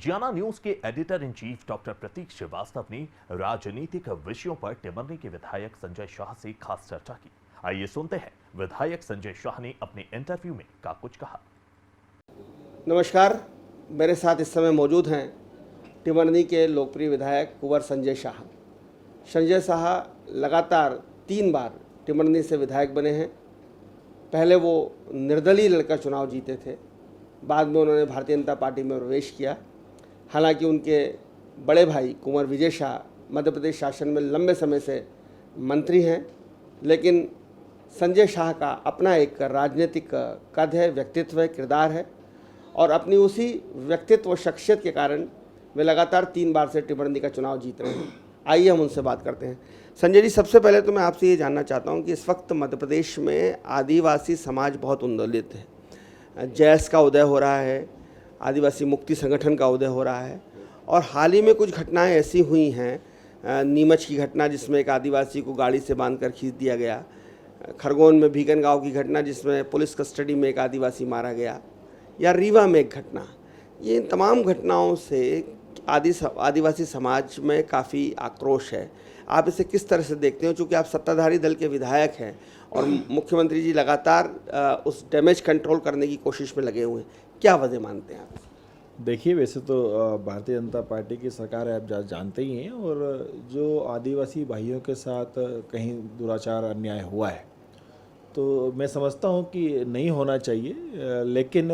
लीजियाना news के editor in chief doctor प्रतीक श्रीवास्तव ने राजनीतिक विषयों पर टिमरनी के विधायक संजय शाह से खास चर्चा की। आइए सुनते हैं विधायक संजय शाह ने अपने इंटरव्यू में क्या कुछ कहा। नमस्कार, मेरे साथ इस समय मौजूद हैं टिमरनी के लोकप्रिय विधायक कुंवर संजय शाह। संजय शाह लगातार 3 बार टिमरनी से विधायक बने हैं। पहले वो निर्दलीय लड़कर चुनाव जीते थे, बाद में उन्होंने भारतीय जनता पार्टी में प्रवेश किया। हालांकि उनके बड़े भाई कुंवर विजय शाह मध्य प्रदेश शासन में लंबे समय से मंत्री हैं, लेकिन संजय शाह का अपना एक राजनीतिक कद है, व्यक्तित्व है, किरदार है और अपनी उसी व्यक्तित्व और शख्सियत के कारण वे लगातार 3 बार से टिमरनी का चुनाव जीत रहे हैं। आइए हम उनसे बात करते हैं। संजय जी, सबसे पहले तो मैं आपसे ये जानना चाहता हूँ कि इस वक्त मध्य प्रदेश में आदिवासी समाज बहुत उन्मूलित है। जैस का उदय हो रहा है, आदिवासी मुक्ति संगठन का उदय हो रहा है और हाल ही में कुछ घटनाएं ऐसी हुई हैं, नीमच की घटना जिसमें एक आदिवासी को गाड़ी से बांधकर खींच दिया गया, खरगोन में भीगन गांव की घटना जिसमें पुलिस कस्टडी में एक आदिवासी मारा गया, या रीवा में एक घटना। ये इन तमाम घटनाओं से आदिवासी समाज में काफ़ी आक्रोश है। आप इसे किस तरह से देखते हो, चूँकि आप सत्ताधारी दल के विधायक हैं और मुख्यमंत्री जी लगातार उस डैमेज कंट्रोल करने की कोशिश में लगे हुए हैं, क्या वजह मानते हैं आप? देखिए, वैसे तो भारतीय जनता पार्टी की सरकार है, आप जानते ही हैं, और जो आदिवासी भाइयों के साथ कहीं दुराचार अन्याय हुआ है तो मैं समझता हूं कि नहीं होना चाहिए, लेकिन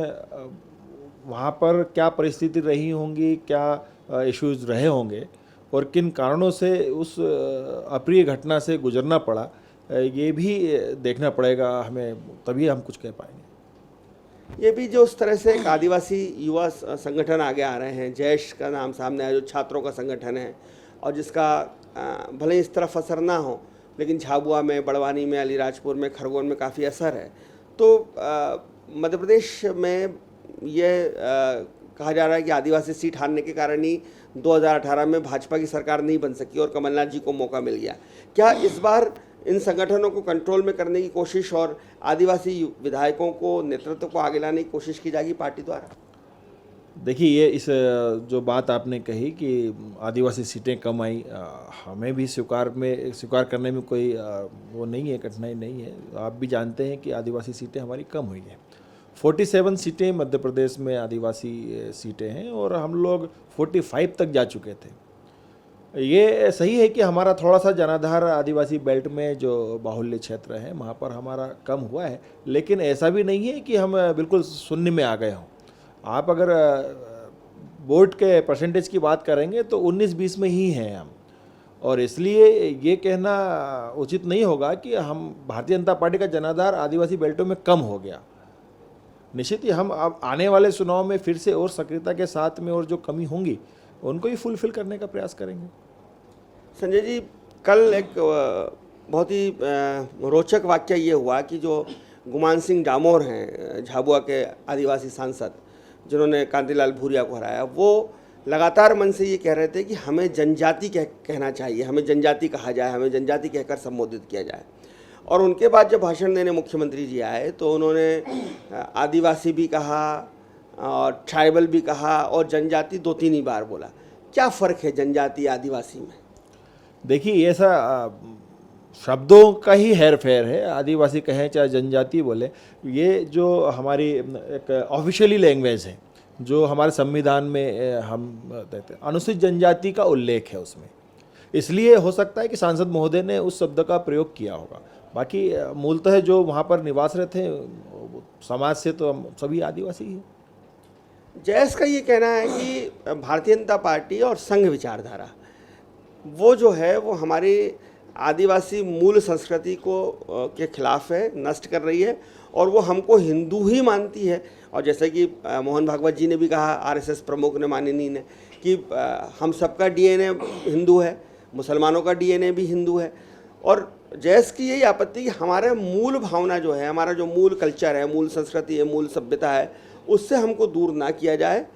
वहां पर क्या परिस्थिति रही होंगी, क्या इश्यूज रहे होंगे और किन कारणों से उस अप्रिय घटना से गुजरना पड़ा, ये भी देखना पड़ेगा हमें, तभी हम कुछ कह पाएंगे। ये भी जो उस तरह से एक आदिवासी युवा संगठन आगे आ रहे हैं, जैश का नाम सामने आया, जो छात्रों का संगठन है और जिसका भले ही इस तरफ असर ना हो लेकिन झाबुआ में, बड़वानी में, अलीराजपुर में, खरगोन में काफ़ी असर है। तो मध्य प्रदेश में ये कहा जा रहा है कि आदिवासी सीट हारने के कारण ही 2018 में भाजपा की सरकार नहीं बन सकी और कमलनाथ जी को मौका मिल गया। क्या इस बार इन संगठनों को कंट्रोल में करने की कोशिश और आदिवासी विधायकों को, नेतृत्व को आगे लाने की कोशिश की जाएगी पार्टी द्वारा? देखिए, ये इस जो बात आपने कही कि आदिवासी सीटें कम आई, हमें भी स्वीकार करने में कोई वो नहीं है, कठिनाई नहीं है। आप भी जानते हैं कि आदिवासी सीटें हमारी कम हुई हैं। 47 सीटें मध्य प्रदेश में आदिवासी सीटें हैं और हम लोग 45 तक जा चुके थे। ये सही है कि हमारा थोड़ा सा जनाधार आदिवासी बेल्ट में जो बाहुल्य क्षेत्र है वहाँ पर हमारा कम हुआ है, लेकिन ऐसा भी नहीं है कि हम बिल्कुल शून्य में आ गए हों। आप अगर वोट के परसेंटेज की बात करेंगे तो 19-20 में ही हैं हम, और इसलिए ये कहना उचित नहीं होगा कि हम भारतीय जनता पार्टी का जनाधार आदिवासी बेल्टों में कम हो गया। निश्चित ही हम अब आने वाले चुनाव में फिर से और सक्रियता के साथ में और जो कमी होंगी उनको ही फुलफिल करने का प्रयास करेंगे। संजय जी, कल एक बहुत ही रोचक वाक्य ये हुआ कि जो गुमान सिंह डामोर हैं, झाबुआ के आदिवासी सांसद जिन्होंने कांतिलाल भूरिया को हराया, वो लगातार मन से ये कह रहे थे कि हमें जनजाति कहना चाहिए, हमें जनजाति कहा जाए, हमें जनजाति कहकर संबोधित किया जाए। और उनके बाद जब भाषण देने मुख्यमंत्री जी आए तो उन्होंने आदिवासी भी कहा और ट्राइबल भी कहा और जनजाति 2-3 ही बार बोला। क्या फ़र्क है जनजाति आदिवासी में? देखिए, ऐसा शब्दों का ही हेर फेर है, आदिवासी कहें चाहे जनजाति बोले। ये जो हमारी एक ऑफिशियली लैंग्वेज है, जो हमारे संविधान में हम देते हैं, अनुसूचित जनजाति का उल्लेख है उसमें, इसलिए हो सकता है कि सांसद महोदय ने उस शब्द का प्रयोग किया होगा। बाकी मूलतः जो वहाँ पर निवासरत थे समाज से तो हम सभी आदिवासी ही हैं। जैस का ये कहना है कि भारतीय जनता पार्टी और संघ विचारधारा वो जो है वो हमारी आदिवासी मूल संस्कृति को के खिलाफ है, नष्ट कर रही है और वो हमको हिंदू ही मानती है। और जैसे कि मोहन भागवत जी ने भी कहा, आरएसएस प्रमुख ने, माननीय ने, कि हम सबका डीएनए हिंदू है, मुसलमानों का डीएनए भी हिंदू है। और जैस की यही आपत्ति कि हमारे मूल भावना जो है, हमारा जो मूल कल्चर है, मूल संस्कृति है, मूल सभ्यता है, उससे हमको दूर ना किया जाए।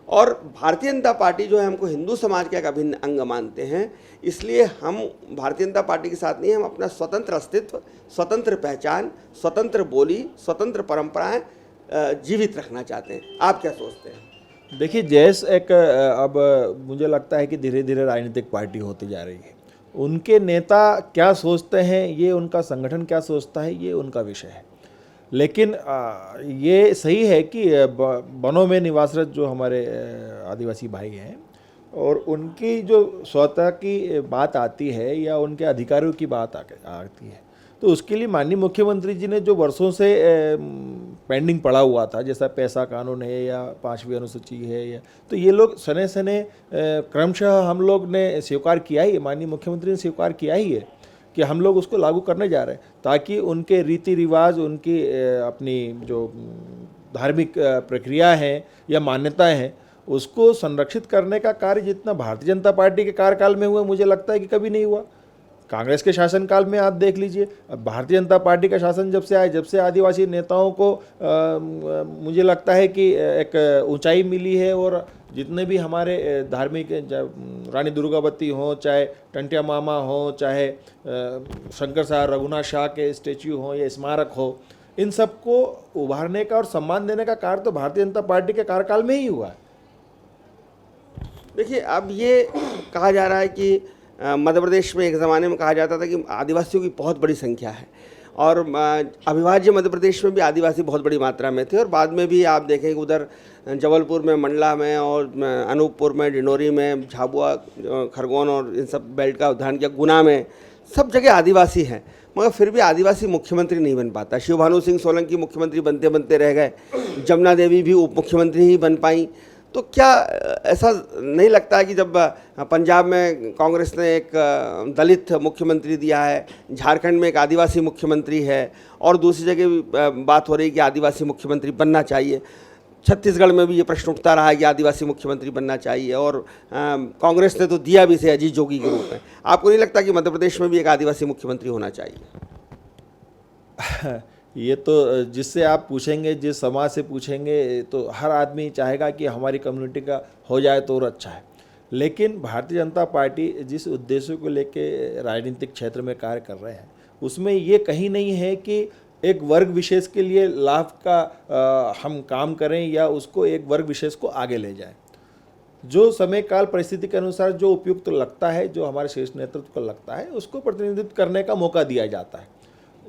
और भारतीय जनता पार्टी जो है हमको हिंदू समाज का एक अभिन्न अंग मानते हैं, इसलिए हम भारतीय जनता पार्टी के साथ नहीं, हम अपना स्वतंत्र अस्तित्व, स्वतंत्र पहचान, स्वतंत्र बोली, स्वतंत्र परंपराएं जीवित रखना चाहते हैं। आप क्या सोचते हैं? देखिए जैस एक अब मुझे लगता है कि धीरे धीरे राजनीतिक पार्टी होती जा रही है। उनके नेता क्या सोचते हैं, ये उनका संगठन क्या सोचता है, ये उनका विषय है। लेकिन ये सही है कि वनों में निवासरत जो हमारे आदिवासी भाई हैं और उनकी जो स्वतः की बात आती है या उनके अधिकारों की बात आती है, तो उसके लिए माननीय मुख्यमंत्री जी ने जो वर्षों से पेंडिंग पड़ा हुआ था, जैसा पैसा कानून है या 5वीं अनुसूची है, या तो ये लोग सने सने क्रमशः हम लोग ने स्वीकार किया ही, माननीय मुख्यमंत्री ने स्वीकार किया ही है कि हम लोग उसको लागू करने जा रहे हैं, ताकि उनके रीति रिवाज, उनकी अपनी जो धार्मिक प्रक्रिया है या मान्यताएं हैं, उसको संरक्षित करने का कार्य जितना भारतीय जनता पार्टी के कार्यकाल में हुआ, मुझे लगता है कि कभी नहीं हुआ। कांग्रेस के शासनकाल में आप देख लीजिए, अब भारतीय जनता पार्टी का शासन जब से आया, जब से आदिवासी नेताओं को मुझे लगता है कि एक ऊंचाई मिली है, और जितने भी हमारे धार्मिक रानी दुर्गावती हो, चाहे टंटिया मामा हो, चाहे शंकर शाह रघुनाथ शाह के स्टेच्यू हो या स्मारक हो, इन सबको उभारने का और सम्मान देने का कार्य तो भारतीय जनता पार्टी के कार्यकाल में ही हुआ है। देखिए, अब ये कहा जा रहा है कि मध्य प्रदेश में एक ज़माने में कहा जाता था कि आदिवासियों की बहुत बड़ी संख्या है, और अविभाज्य मध्य प्रदेश में भी आदिवासी बहुत बड़ी मात्रा में थे, और बाद में भी आप देखें कि उधर जबलपुर में, मंडला में और अनूपपुर में, डिंडोरी में, झाबुआ, खरगोन और इन सब बेल्ट का उदाहरण किया, गुना में, सब जगह आदिवासी हैं, मगर फिर भी आदिवासी मुख्यमंत्री नहीं बन पाता। शिवभानु सिंह सोलंकी मुख्यमंत्री बनते बनते रह गए, जमुना देवी भी उप मुख्यमंत्री ही बन पाई। तो क्या ऐसा नहीं लगता है कि जब पंजाब में कांग्रेस ने एक दलित मुख्यमंत्री दिया है, झारखंड में एक आदिवासी मुख्यमंत्री है, और दूसरी जगह भी बात हो रही है कि आदिवासी मुख्यमंत्री बनना चाहिए, छत्तीसगढ़ में भी ये प्रश्न उठता रहा है कि आदिवासी मुख्यमंत्री बनना चाहिए, और कांग्रेस ने तो दिया भी से अजीत जोगी के रूप में, आपको नहीं लगता कि मध्य प्रदेश में भी एक आदिवासी मुख्यमंत्री होना चाहिए? ये तो जिससे आप पूछेंगे, जिस समाज से पूछेंगे, तो हर आदमी चाहेगा कि हमारी कम्युनिटी का हो जाए तो और अच्छा है। लेकिन भारतीय जनता पार्टी जिस उद्देश्य को लेके राजनीतिक क्षेत्र में कार्य कर रहे हैं, उसमें ये कहीं नहीं है कि एक वर्ग विशेष के लिए लाभ का हम काम करें या उसको एक वर्ग विशेष को आगे ले जाएं। जो समय काल परिस्थिति के अनुसार जो उपयुक्त लगता है, जो हमारे शीर्ष नेतृत्व को लगता है, उसको प्रतिनिधित्व करने का मौका दिया जाता है।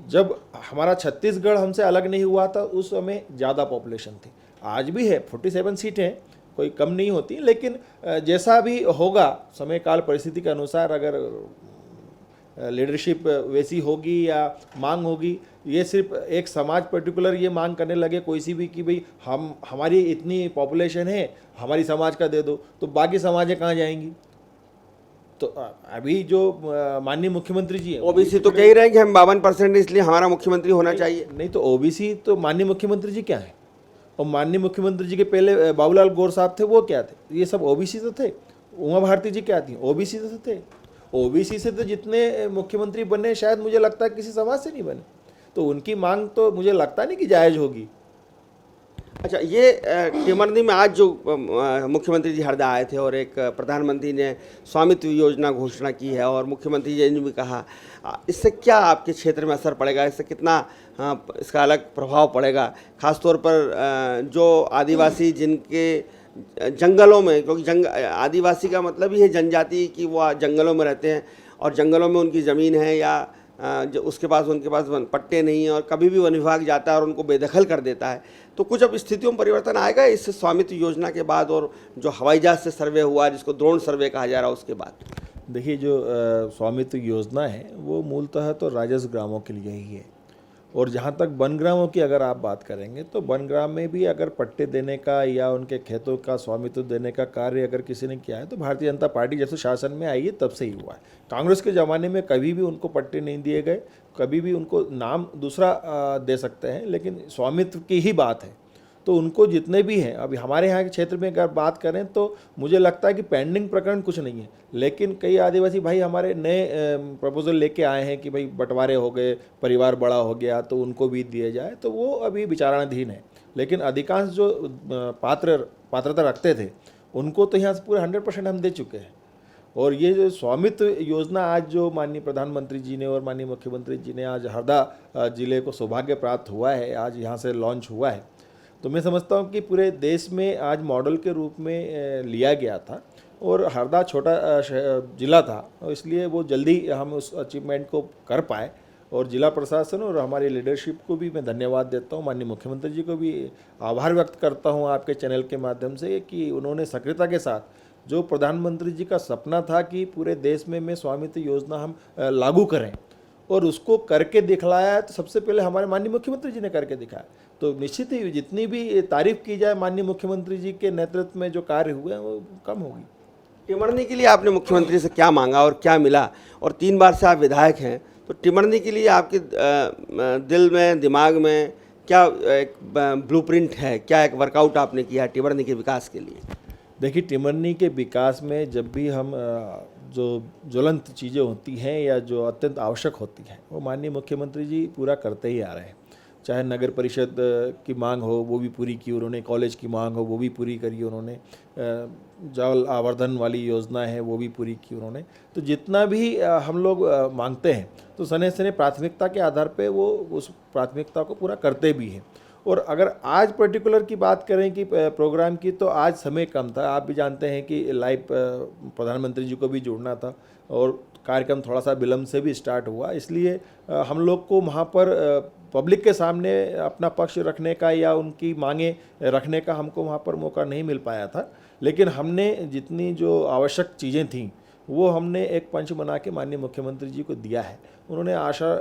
जब हमारा छत्तीसगढ़ हमसे अलग नहीं हुआ था, उस समय ज़्यादा पॉपुलेशन थी, आज भी है, 47 सीटें, कोई कम नहीं होती। लेकिन जैसा भी होगा समय काल परिस्थिति के अनुसार, अगर लीडरशिप वैसी होगी या मांग होगी, ये सिर्फ एक समाज पर्टिकुलर ये मांग करने लगे कोई सी भी कि भाई हमारी इतनी पॉपुलेशन है, हमारी समाज का दे दो, तो बाकी समाजें कहाँ जाएंगी? तो अभी जो माननीय मुख्यमंत्री जी हैं, ओबीसी तो कह ही रहे हैं कि हम 52% इसलिए हमारा मुख्यमंत्री होना चाहिए। नहीं तो ओबीसी तो माननीय मुख्यमंत्री जी क्या है? और माननीय मुख्यमंत्री जी के पहले बाबूलाल गौर साहब थे, वो क्या थे? ये सब ओबीसी तो थे। उमा भारती जी क्या थी? ओबीसी तो थे। ओबीसी से तो जितने मुख्यमंत्री बने, शायद मुझे लगता है किसी समाज से नहीं बने, तो उनकी मांग तो मुझे लगता नहीं कि जायज़ होगी। अच्छा, ये टिमरनी में आज जो मुख्यमंत्री जी हरदा आए थे और एक प्रधानमंत्री ने स्वामित्व योजना घोषणा की है, और मुख्यमंत्री जी ने भी कहा, इससे क्या आपके क्षेत्र में असर पड़ेगा? इससे कितना इसका अलग प्रभाव पड़ेगा, खासतौर पर जो आदिवासी जिनके जंगलों में, क्योंकि आदिवासी का मतलब ही है जनजाति कि वो जंगलों में रहते हैं, और जंगलों में उनकी ज़मीन है या जो उनके पास पट्टे नहीं है, और कभी भी वन विभाग जाता है और उनको बेदखल कर देता है। तो कुछ अब स्थितियों में परिवर्तन आएगा इस स्वामित्व योजना के बाद, और जो हवाई जहाज से सर्वे हुआ, जिसको ड्रोन सर्वे कहा जा रहा है, उसके बाद? देखिए, जो स्वामित्व योजना है वो मूलतः तो राजस्व ग्रामों के लिए ही है, और जहाँ तक वन ग्रामों की अगर आप बात करेंगे, तो वन ग्राम में भी अगर पट्टे देने का या उनके खेतों का स्वामित्व देने का कार्य अगर किसी ने किया है, तो भारतीय जनता पार्टी जब से शासन में आई है तब से ही हुआ है। कांग्रेस के ज़माने में कभी भी उनको पट्टे नहीं दिए गए, कभी भी उनको नाम दूसरा दे सकते हैं, लेकिन स्वामित्व की ही बात है। तो उनको जितने भी हैं, अभी हमारे यहाँ के क्षेत्र में अगर बात करें तो मुझे लगता है कि पेंडिंग प्रकरण कुछ नहीं है, लेकिन कई आदिवासी भाई हमारे नए प्रपोजल लेके आए हैं कि भाई बंटवारे हो गए, परिवार बड़ा हो गया, तो उनको भी दिए जाए, तो वो अभी विचाराधीन है। लेकिन अधिकांश जो पात्रता रखते थे, उनको तो यहाँ से पूरे 100% हम दे चुके हैं। और ये जो स्वामित्व योजना आज जो माननीय प्रधानमंत्री जी ने और माननीय मुख्यमंत्री जी ने आज हरदा जिले को सौभाग्य प्राप्त हुआ है, आज यहाँ से लॉन्च हुआ है, तो मैं समझता हूँ कि पूरे देश में आज मॉडल के रूप में लिया गया था और हरदा छोटा जिला था, और इसलिए वो जल्दी हम उस अचीवमेंट को कर पाए। और जिला प्रशासन और हमारी लीडरशिप को भी मैं धन्यवाद देता हूँ, माननीय मुख्यमंत्री जी को भी आभार व्यक्त करता हूँ आपके चैनल के माध्यम से कि उन्होंने सक्रियता के साथ जो प्रधानमंत्री जी का सपना था कि पूरे देश में स्वामित्व योजना हम लागू करें और उसको करके दिखलाया है। तो सबसे पहले हमारे माननीय मुख्यमंत्री जी ने करके दिखाया। तो निश्चित ही जितनी भी तारीफ की जाए माननीय मुख्यमंत्री जी के नेतृत्व में जो कार्य हुए हैं वो कम होगी। टिमरनी के लिए आपने मुख्यमंत्री से क्या मांगा और क्या मिला? और 3 बार से आप विधायक हैं, तो टिमरनी के लिए आपके दिल में, दिमाग में क्या एक ब्लूप्रिंट है, क्या एक वर्कआउट आपने किया है टिमरनी के विकास के लिए? देखिए, टिमरनी के विकास में जब भी हम जो ज्वलंत चीज़ें होती हैं या जो अत्यंत आवश्यक होती हैं वो माननीय मुख्यमंत्री जी पूरा करते ही आ रहे हैं। चाहे नगर परिषद की मांग हो वो भी पूरी की उन्होंने, कॉलेज की मांग हो वो भी पूरी करी उन्होंने, जल आवर्धन वाली योजना है वो भी पूरी की उन्होंने। तो जितना भी हम लोग मांगते हैं तो सने सने प्राथमिकता के आधार पे वो उस प्राथमिकता को पूरा करते भी हैं। और अगर आज पर्टिकुलर की बात करें कि प्रोग्राम की, तो आज समय कम था। आप भी जानते हैं कि लाइव प्रधानमंत्री जी को भी जोड़ना था और कार्यक्रम थोड़ा सा विलम्ब से भी स्टार्ट हुआ, इसलिए हम लोग को वहाँ पर पब्लिक के सामने अपना पक्ष रखने का या उनकी मांगे रखने का हमको वहाँ पर मौका नहीं मिल पाया था। लेकिन हमने जितनी जो आवश्यक चीज़ें थीं वो हमने एक पंच बना के माननीय मुख्यमंत्री जी को दिया है। उन्होंने आशा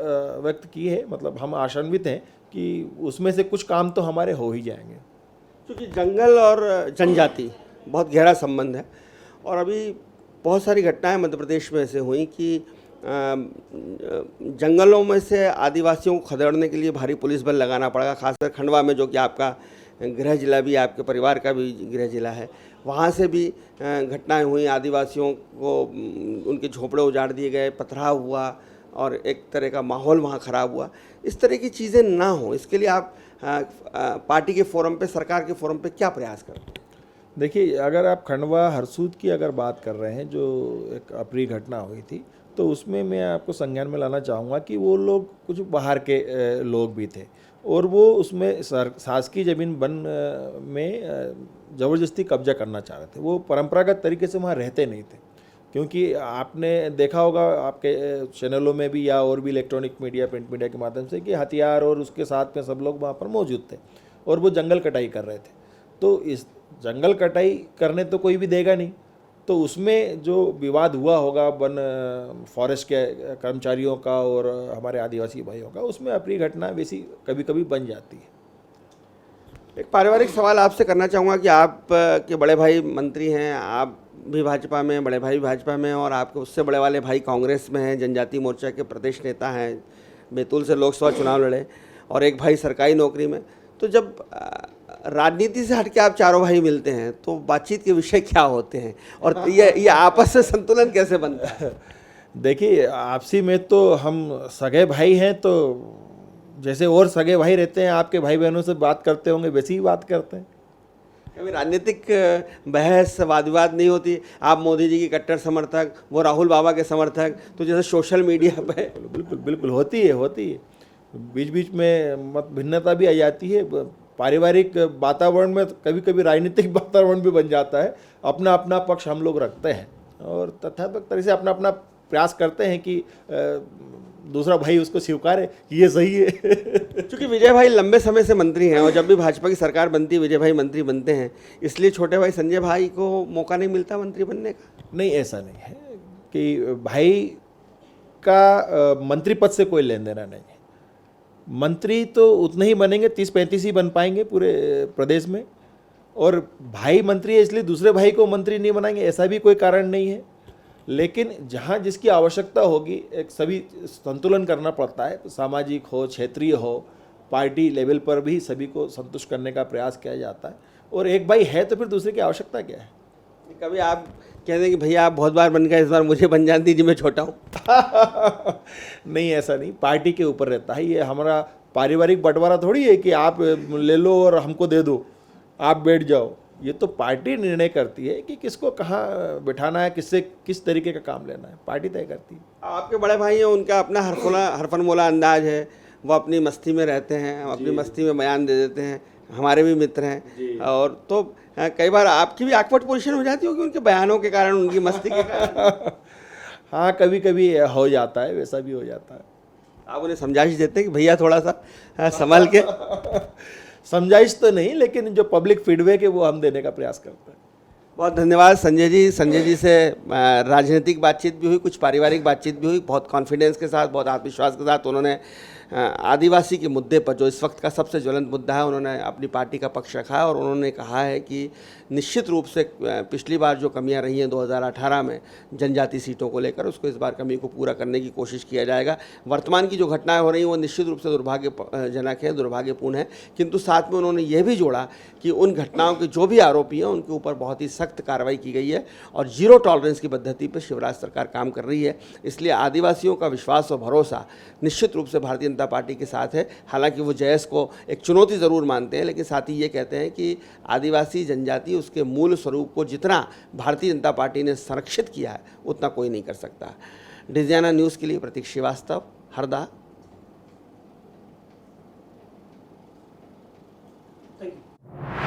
व्यक्त की है, मतलब हम आशान्वित हैं कि उसमें से कुछ काम तो हमारे हो ही जाएंगे। क्योंकि जंगल और जनजाति बहुत गहरा संबंध है और अभी बहुत सारी घटनाएं मध्य प्रदेश में ऐसे हुई कि जंगलों में से आदिवासियों को खदेड़ने के लिए भारी पुलिस बल लगाना पड़ेगा, खासकर खंडवा में जो कि आपका गृह जिला भी, आपके परिवार का भी गृह जिला है। वहाँ से भी घटनाएं हुई, आदिवासियों को उनके झोपड़े उजाड़ दिए गए, पथराव हुआ और एक तरह का माहौल वहाँ ख़राब हुआ। इस तरह की चीज़ें ना हो, इसके लिए आप पार्टी के फोरम पे, सरकार के फोरम पे क्या प्रयास करें? देखिए, अगर आप खंडवा हरसूद की अगर बात कर रहे हैं, जो एक अप्रिय घटना हुई थी, तो उसमें मैं आपको संज्ञान में लाना चाहूँगा कि वो लोग कुछ बाहर के लोग भी थे और वो उसमें शासकीय ज़मीन वन में ज़बरदस्ती कब्जा करना चाह रहे थे। वो परंपरागत तरीके से वहाँ रहते नहीं थे, क्योंकि आपने देखा होगा आपके चैनलों में भी या और भी इलेक्ट्रॉनिक मीडिया, प्रिंट मीडिया के माध्यम से कि हथियार और उसके साथ में सब लोग वहाँ पर मौजूद थे और वो जंगल कटाई कर रहे थे। तो इस जंगल कटाई करने तो कोई भी देगा नहीं, तो उसमें जो विवाद हुआ होगा वन फॉरेस्ट के कर्मचारियों का और हमारे आदिवासी भाइयों का, उसमें अप्रिय घटना वैसी कभी कभी बन जाती है। एक पारिवारिक सवाल आपसे करना चाहूँगा कि आप के बड़े भाई मंत्री हैं, आप भी भाजपा में, बड़े भाई भी भाजपा में, और आपके उससे बड़े वाले भाई कांग्रेस में हैं, जनजाति मोर्चा के प्रदेश नेता हैं, बैतूल से लोकसभा चुनाव लड़े, और एक भाई सरकारी नौकरी में। तो जब राजनीति से हटके आप चारों भाई मिलते हैं तो बातचीत के विषय क्या होते हैं और ये आपस में संतुलन कैसे बनता है? देखिए, आपसी में तो हम सगे भाई हैं, तो जैसे और सगे भाई रहते हैं, आपके भाई बहनों से बात करते होंगे वैसे ही बात करते हैं। कभी राजनीतिक बहस, वाद विवाद नहीं होती? आप मोदी जी की कट्टर समर्थक, वो राहुल बाबा के समर्थक, तो जैसे सोशल मीडिया पे बिल्कुल बिल्कुल होती है। बीच बीच में मत भिन्नता भी आ जाती है। पारिवारिक वातावरण में कभी कभी राजनीतिक वातावरण भी बन जाता है। अपना अपना पक्ष हम लोग रखते हैं और तथापक तरह से अपना अपना प्रयास करते हैं कि दूसरा भाई उसको स्वीकारे कि ये सही है। क्योंकि विजय भाई लंबे समय से मंत्री हैं और जब भी भाजपा की सरकार बनती है विजय भाई मंत्री बनते हैं, इसलिए छोटे भाई संजय भाई को मौका नहीं मिलता मंत्री बनने का? नहीं, ऐसा नहीं है कि भाई का मंत्री पद से कोई लेन देना नहीं है। मंत्री तो उतने ही बनेंगे, 30-35 ही बन पाएंगे पूरे प्रदेश में, और भाई मंत्री है इसलिए दूसरे भाई को मंत्री नहीं बनाएंगे ऐसा भी कोई कारण नहीं है। लेकिन जहाँ जिसकी आवश्यकता होगी, एक सभी संतुलन करना पड़ता है, सामाजिक हो, क्षेत्रीय हो, पार्टी लेवल पर भी सभी को संतुष्ट करने का प्रयास किया जाता है। और एक भाई है तो फिर दूसरे की आवश्यकता क्या है? कभी आप कहते हैं कि भैया आप बहुत बार बन गए, इस बार मुझे बन जान दीजिए, मैं छोटा हूँ? नहीं, ऐसा नहीं, पार्टी के ऊपर रहता है। ये हमारा पारिवारिक बंटवारा थोड़ी है कि आप ले लो और हमको दे दो, आप बैठ जाओ। ये तो पार्टी निर्णय करती है कि किसको कहाँ बिठाना है, किससे किस तरीके का काम लेना है, पार्टी तय करती है। आपके बड़े भाई हैं, उनका अपना हरफनमौला अंदाज है, वो अपनी मस्ती में रहते हैं, अपनी मस्ती में बयान दे देते हैं। हमारे भी मित्र हैं, और तो कई बार आपकी भी awkward पोजीशन हो जाती होगी उनके बयानों के कारण, उनकी मस्ती के कारण। हाँ, कभी कभी हो जाता है, वैसा भी हो जाता है। आप उन्हें समझाइश देते हैं कि भैया थोड़ा सा संभल के? समझाइश तो नहीं, लेकिन जो पब्लिक फीडबैक है वो हम देने का प्रयास करते हैं। बहुत धन्यवाद संजय जी। संजय जी से राजनीतिक बातचीत भी हुई, कुछ पारिवारिक बातचीत भी हुई। बहुत कॉन्फिडेंस के साथ, बहुत आत्मविश्वास के साथ उन्होंने आदिवासी के मुद्दे पर, जो इस वक्त का सबसे ज्वलंत मुद्दा है, उन्होंने अपनी पार्टी का पक्ष रखा है। और उन्होंने कहा है कि निश्चित रूप से पिछली बार जो कमियां रही हैं 2018 में जनजाति सीटों को लेकर, उसको इस बार कमी को पूरा करने की कोशिश किया जाएगा। वर्तमान की जो घटनाएं हो रही हैं वो निश्चित रूप से दुर्भाग्यजनक है, दुर्भाग्यपूर्ण है, किंतु साथ में उन्होंने ये भी जोड़ा कि उन घटनाओं के जो भी आरोपी हैं उनके ऊपर बहुत ही सख्त कार्रवाई की गई है और जीरो टॉलरेंस की पद्धति पर शिवराज सरकार काम कर रही है। इसलिए आदिवासियों का विश्वास और भरोसा निश्चित रूप से भारतीय जनता पार्टी के साथ है। हालांकि वो जयस को एक चुनौती ज़रूर मानते हैं, लेकिन साथ ही ये कहते हैं कि आदिवासी जनजाति, उसके मूल स्वरूप को जितना भारतीय जनता पार्टी ने संरक्षित किया है उतना कोई नहीं कर सकता। डिजियाना न्यूज़ के लिए प्रतीक श्रीवास्तव, हरदा। Thank you.